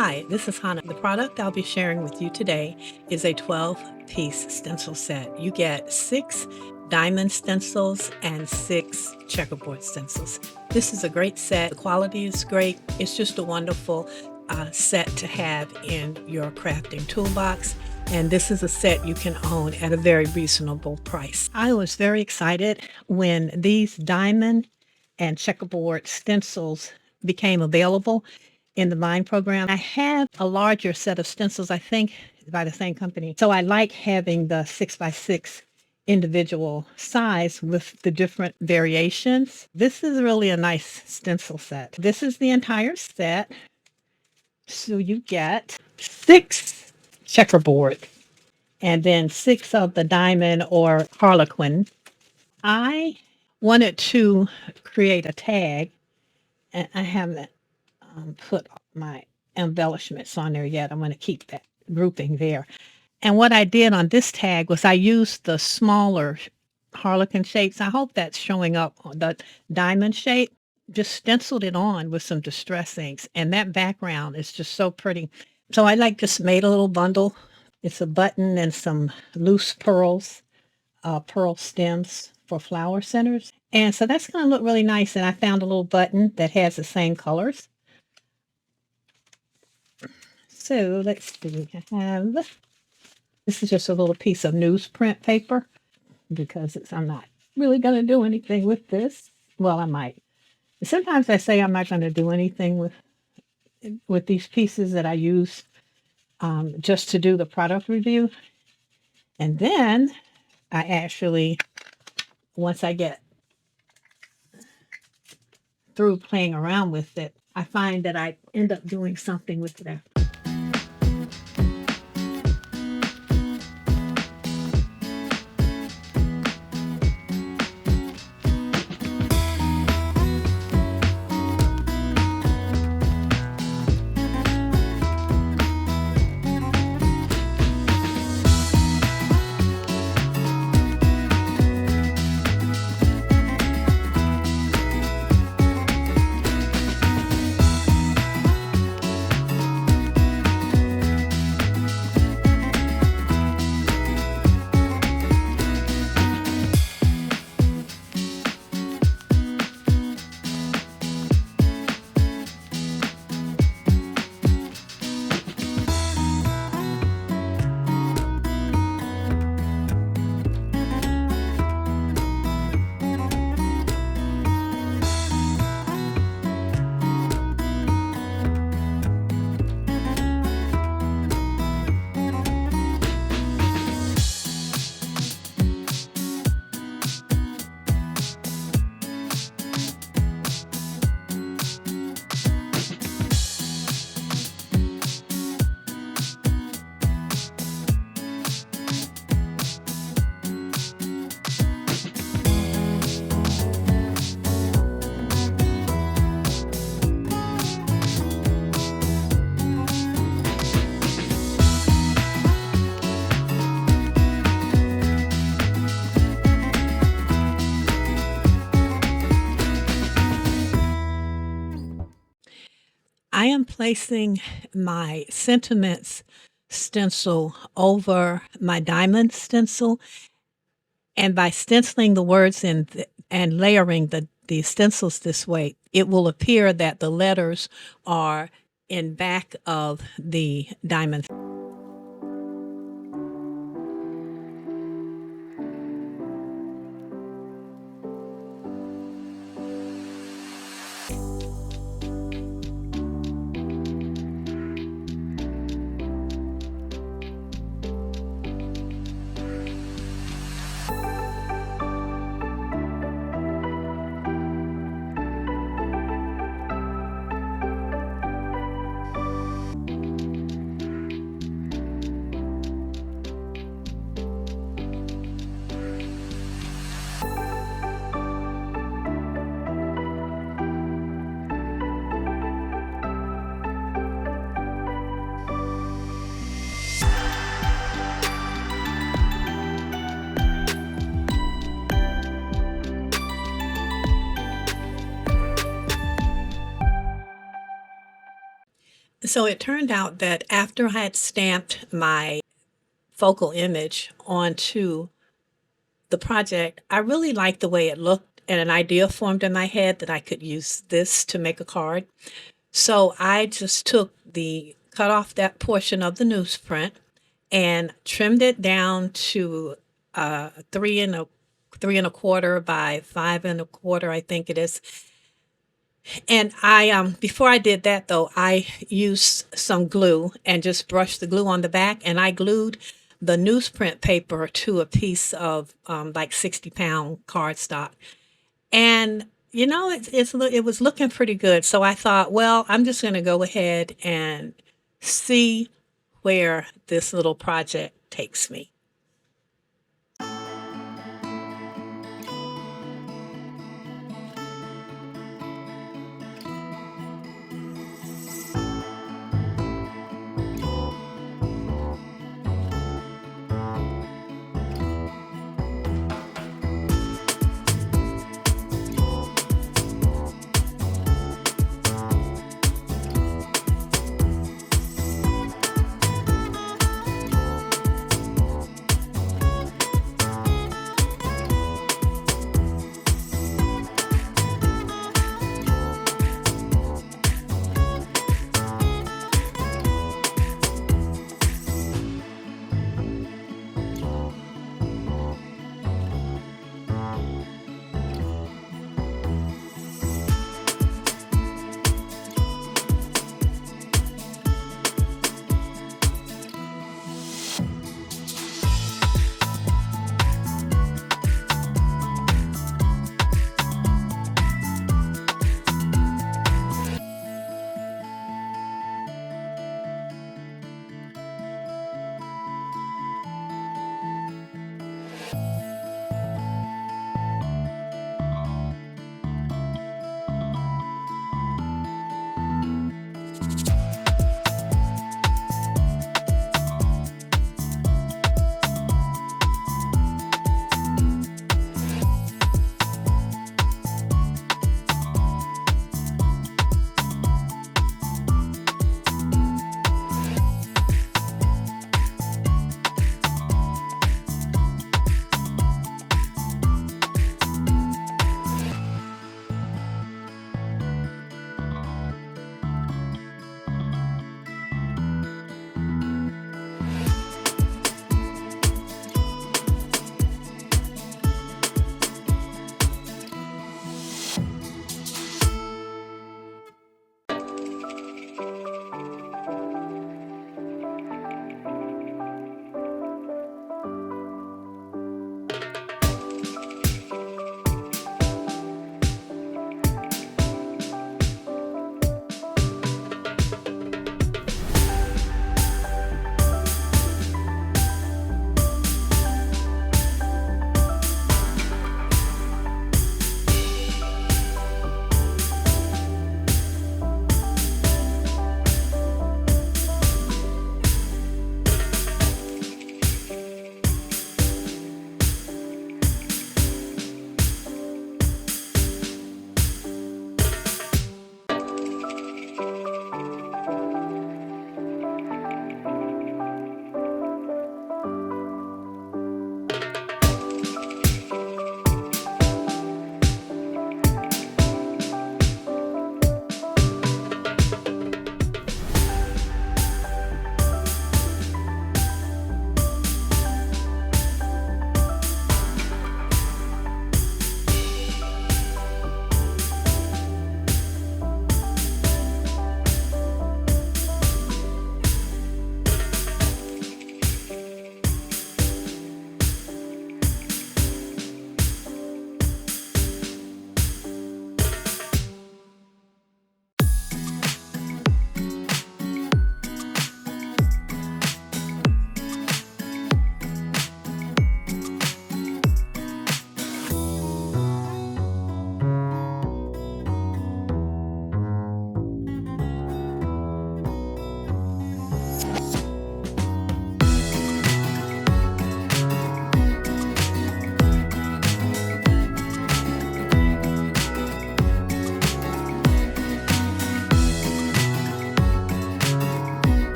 Hi, this is Hannah. The product I'll be sharing with you today is a 12-piece stencil set. You get 6 diamond stencils and 6 checkerboard stencils. This is a great set. The quality is great. It's just a wonderful set to have in your crafting toolbox. And this is a set you can own at a very reasonable price. I was very excited when these diamond and checkerboard stencils became available in the Mind program. I have a larger set of stencils, I think, by the same company. So I like having the 6x6 individual size with the different variations. This is really a nice stencil set. This is the entire set. So you get 6 checkerboard and then 6 of the diamond or harlequin. I wanted to create a tag, and I haven't put my embellishments on there yet. I'm going to keep that grouping there. And what I did on this tag was I used the smaller harlequin shapes. I hope that's showing up on the diamond shape. Just stenciled it on with some distress inks, and that background is just so pretty. So I just made a little bundle. It's a button and some loose pearls, pearl stems for flower centers. And so that's going to look really nice. And I found a little button that has the same colors. So let's see, this is just a little piece of newsprint paper because I'm not really going to do anything with this. Well, I might. Sometimes I say I'm not going to do anything with these pieces that I use just to do the product review. And then I actually, once I get through playing around with it, I find that I end up doing something with it. I am placing my sentiments stencil over my diamond stencil, and by stenciling the words in and layering the stencils this way, it will appear that the letters are in back of the diamond. So it turned out that after I had stamped my focal image onto the project, I really liked the way it looked, and an idea formed in my head that I could use this to make a card. So I just cut off that portion of the newsprint and trimmed it down to three and a quarter by 5 1/4, I think it is. And before I did that though, I used some glue and just brushed the glue on the back, and I glued the newsprint paper to a piece of like 60-pound cardstock. And it was looking pretty good. So I thought, well, I'm just going to go ahead and see where this little project takes me.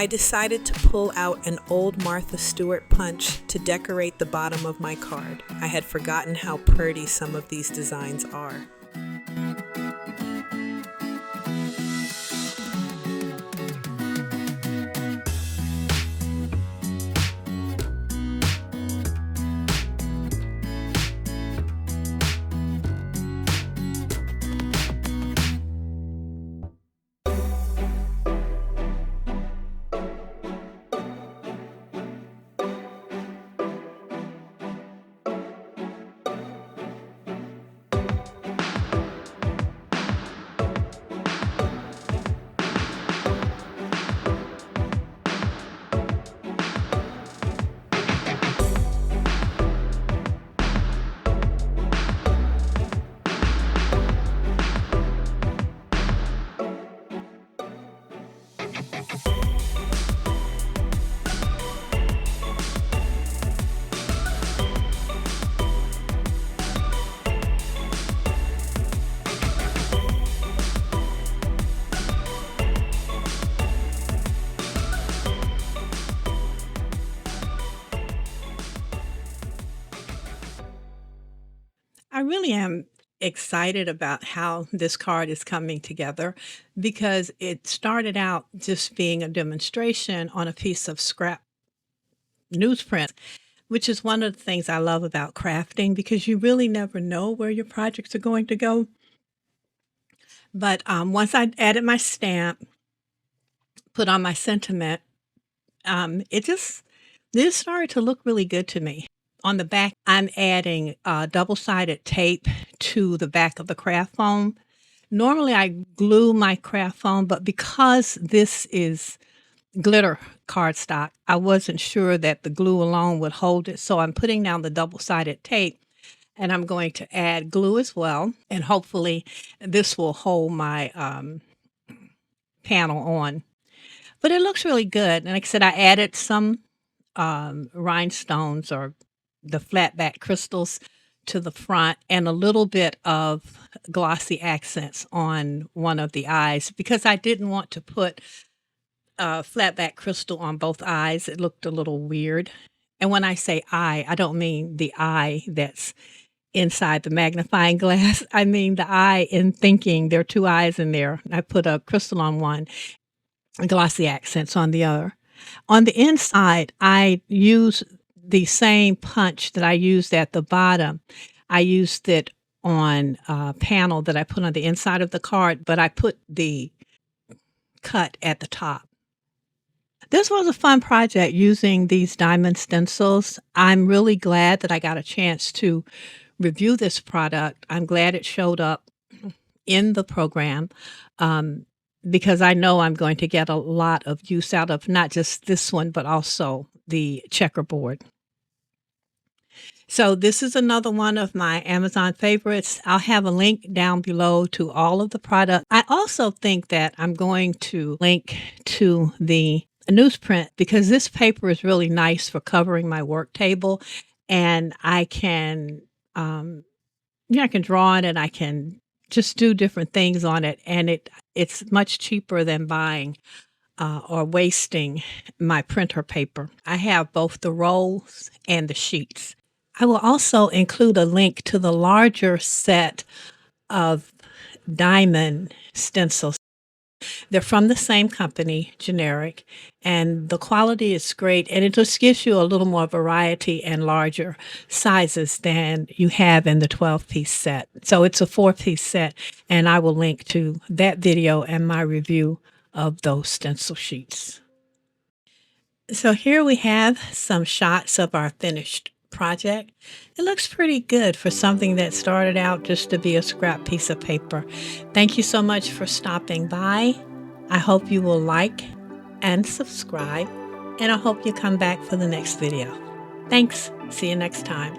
I decided to pull out an old Martha Stewart punch to decorate the bottom of my card. I had forgotten how pretty some of these designs are. I really am excited about how this card is coming together because it started out just being a demonstration on a piece of scrap newsprint, which is one of the things I love about crafting because you really never know where your projects are going to go. But once I added my stamp, put on my sentiment, it just this started to look really good to me. On the back, I'm adding double-sided tape to the back of the craft foam. Normally, I glue my craft foam, but because this is glitter cardstock, I wasn't sure that the glue alone would hold it. So I'm putting down the double-sided tape, and I'm going to add glue as well. And hopefully, this will hold my panel on. But it looks really good. And like I said, I added some rhinestones or the flat back crystals to the front and a little bit of glossy accents on one of the eyes because I didn't want to put flat back crystal on both eyes. It looked a little weird. And when I say eye, I don't mean the eye that's inside the magnifying glass. I mean the eye in thinking there are two eyes in there. I put a crystal on one, glossy accents on the other. On the inside, I use the same punch that I used at the bottom. I used it on a panel that I put on the inside of the card, but I put the cut at the top. This was a fun project using these diamond stencils. I'm really glad that I got a chance to review this product. I'm glad it showed up in the program. Because I know I'm going to get a lot of use out of not just this one, but also the checkerboard. So this is another one of my Amazon favorites. I'll have a link down below to all of the products. I also think that I'm going to link to the newsprint because this paper is really nice for covering my work table, and I can, I can draw on it. I can just do different things on it, and it's much cheaper than buying or wasting my printer paper. I have both the rolls and the sheets. I will also include a link to the larger set of diamond stencils. They're from the same company, generic, and the quality is great. And it just gives you a little more variety and larger sizes than you have in the 12-piece set. So it's a 4-piece set, and I will link to that video and my review of those stencil sheets. So here we have some shots of our finished project. It looks pretty good for something that started out just to be a scrap piece of paper. Thank you so much for stopping by. I hope you will like and subscribe, and I hope you come back for the next video. Thanks. See you next time.